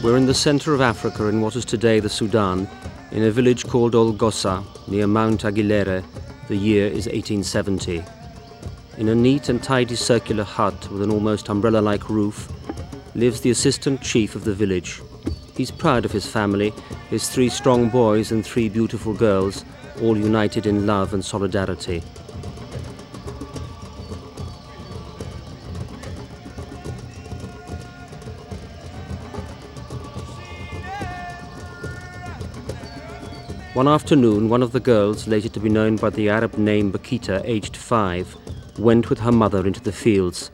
We're in the center of Africa in what is today the Sudan, in a village called Olgossa, near Mount Aguilera. The year is 1870. In a neat and tidy circular hut with an almost umbrella-like roof lives the assistant chief of the village. He's proud of his family, his 3 strong boys and 3 beautiful girls, all united in love and solidarity. One afternoon, one of the girls, later to be known by the Arab name Bakhita, aged 5, went with her mother into the fields,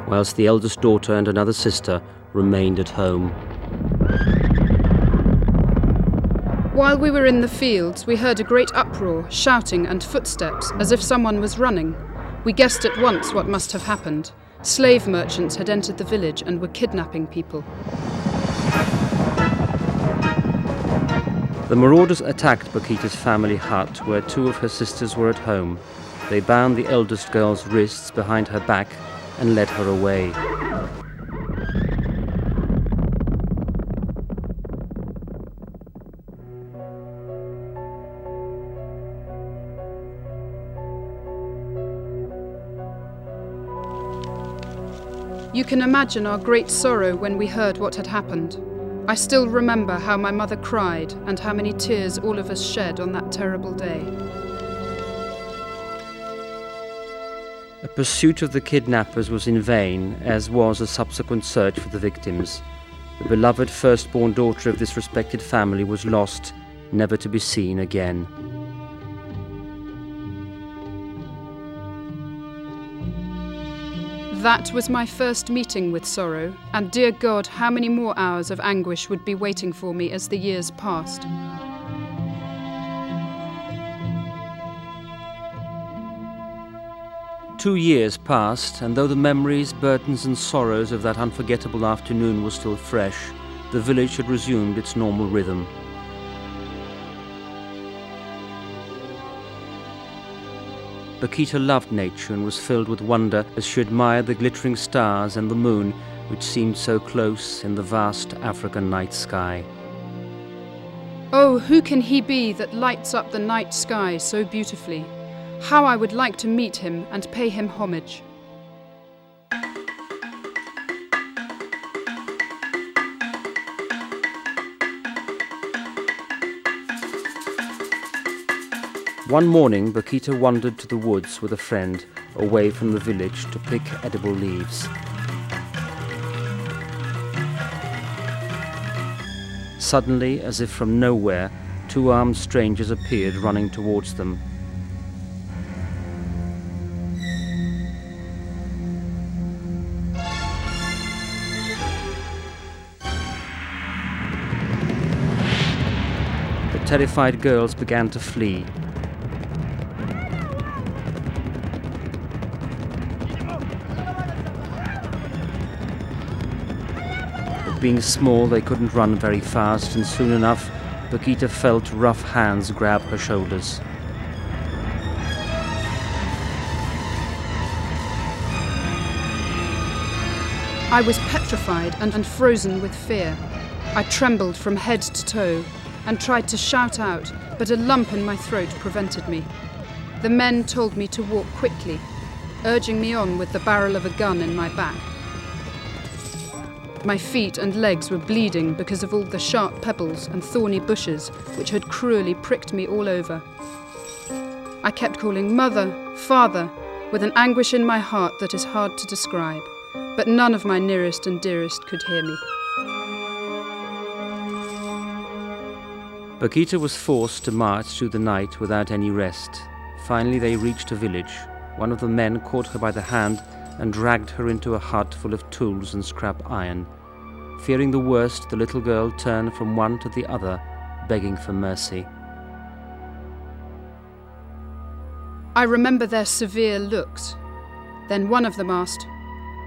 whilst the eldest daughter and another sister remained at home. While we were in the fields, we heard a great uproar, shouting and footsteps, as if someone was running. We guessed at once what must have happened. Slave merchants had entered the village and were kidnapping people. The marauders attacked Bakhita's family hut, where 2 of her sisters were at home. They bound the eldest girl's wrists behind her back and led her away. You can imagine our great sorrow when we heard what had happened. I still remember how my mother cried and how many tears all of us shed on that terrible day. A pursuit of the kidnappers was in vain, as was a subsequent search for the victims. The beloved firstborn daughter of this respected family was lost, never to be seen again. That was my first meeting with sorrow, and dear God, how many more hours of anguish would be waiting for me as the years passed. Two years passed, and though the memories, burdens and sorrows of that unforgettable afternoon were still fresh, the village had resumed its normal rhythm. Bakhita loved nature and was filled with wonder as she admired the glittering stars and the moon, which seemed so close in the vast African night sky. Oh, who can he be that lights up the night sky so beautifully? How I would like to meet him and pay him homage. One morning, Bakhita wandered to the woods with a friend, away from the village, to pick edible leaves. Suddenly, as if from nowhere, 2 armed strangers appeared running towards them. The terrified girls began to flee. Being small, they couldn't run very fast, and soon enough, Bakhita felt rough hands grab her shoulders. I was petrified and frozen with fear. I trembled from head to toe and tried to shout out, but a lump in my throat prevented me. The men told me to walk quickly, urging me on with the barrel of a gun in my back. My feet and legs were bleeding because of all the sharp pebbles and thorny bushes which had cruelly pricked me all over. I kept calling Mother, Father, with an anguish in my heart that is hard to describe, but none of my nearest and dearest could hear me. Bakhita was forced to march through the night without any rest. Finally they reached a village. One of the men caught her by the hand and dragged her into a hut full of tools and scrap iron. Fearing the worst, the little girl turned from one to the other, begging for mercy. I remember their severe looks. Then one of them asked,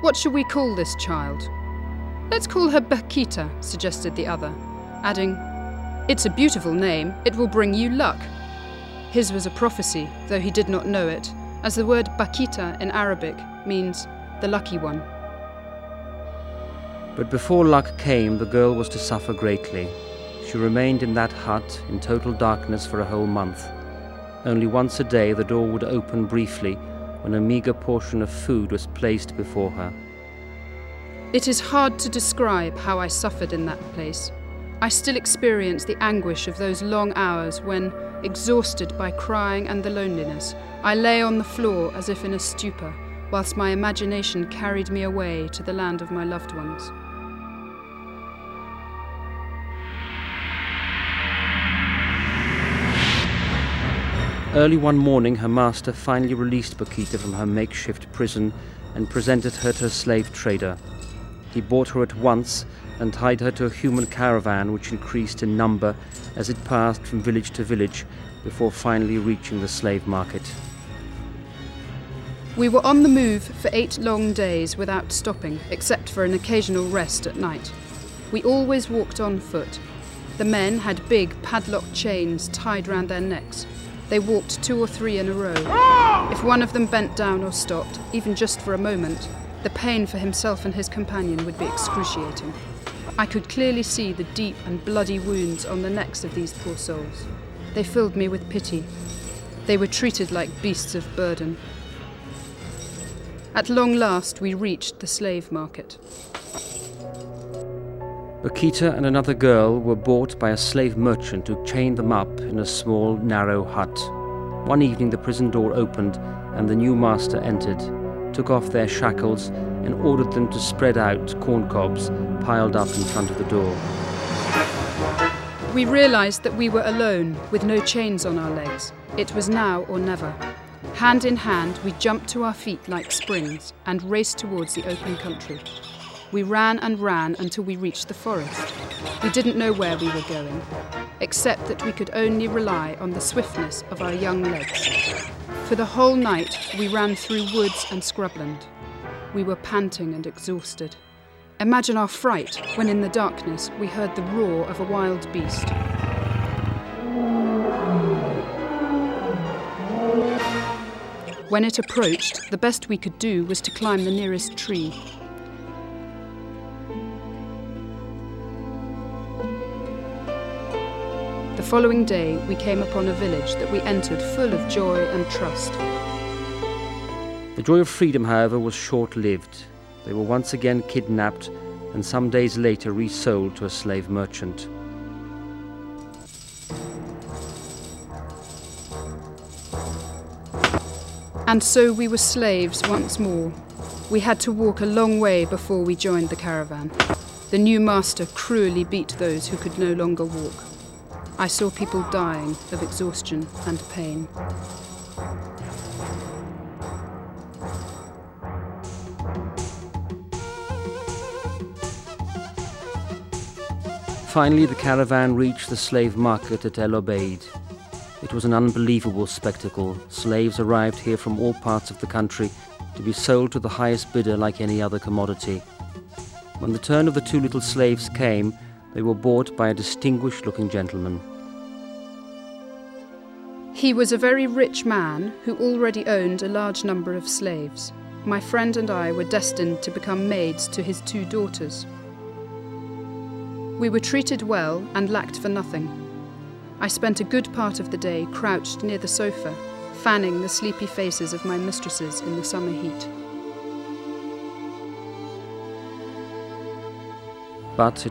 "What shall we call this child?" "Let's call her Bakhita," suggested the other, adding, "It's a beautiful name, it will bring you luck." His was a prophecy, though he did not know it, as the word Bakhita in Arabic means the lucky one. But before luck came, the girl was to suffer greatly. She remained in that hut in total darkness for a whole month. Only once a day the door would open briefly when a meagre portion of food was placed before her. It is hard to describe how I suffered in that place. I still experience the anguish of those long hours when, exhausted by crying and the loneliness, I lay on the floor as if in a stupor, whilst my imagination carried me away to the land of my loved ones. Early one morning, her master finally released Bakhita from her makeshift prison and presented her to a slave trader. He bought her at once and tied her to a human caravan which increased in number as it passed from village to village before finally reaching the slave market. We were on the move for 8 long days without stopping, except for an occasional rest at night. We always walked on foot. The men had big padlocked chains tied round their necks. They walked 2 or 3 in a row. If one of them bent down or stopped, even just for a moment, the pain for himself and his companion would be excruciating. I could clearly see the deep and bloody wounds on the necks of these poor souls. They filled me with pity. They were treated like beasts of burden. At long last, we reached the slave market. Bakhita and another girl were bought by a slave merchant who chained them up in a small, narrow hut. One evening the prison door opened and the new master entered, took off their shackles and ordered them to spread out corn cobs piled up in front of the door. We realised that we were alone, with no chains on our legs. It was now or never. Hand in hand, we jumped to our feet like springs and raced towards the open country. We ran and ran until we reached the forest. We didn't know where we were going, except that we could only rely on the swiftness of our young legs. For the whole night, we ran through woods and scrubland. We were panting and exhausted. Imagine our fright when in the darkness we heard the roar of a wild beast. When it approached, the best we could do was to climb the nearest tree. The following day, we came upon a village that we entered full of joy and trust. The joy of freedom, however, was short-lived. They were once again kidnapped and some days later resold to a slave merchant. And so we were slaves once more. We had to walk a long way before we joined the caravan. The new master cruelly beat those who could no longer walk. I saw people dying of exhaustion and pain. Finally, the caravan reached the slave market at El Obeid. It was an unbelievable spectacle. Slaves arrived here from all parts of the country to be sold to the highest bidder like any other commodity. When the turn of the 2 little slaves came, they were bought by a distinguished-looking gentleman. He was a very rich man who already owned a large number of slaves. My friend and I were destined to become maids to his 2 daughters. We were treated well and lacked for nothing. I spent a good part of the day crouched near the sofa, fanning the sleepy faces of my mistresses in the summer heat. But it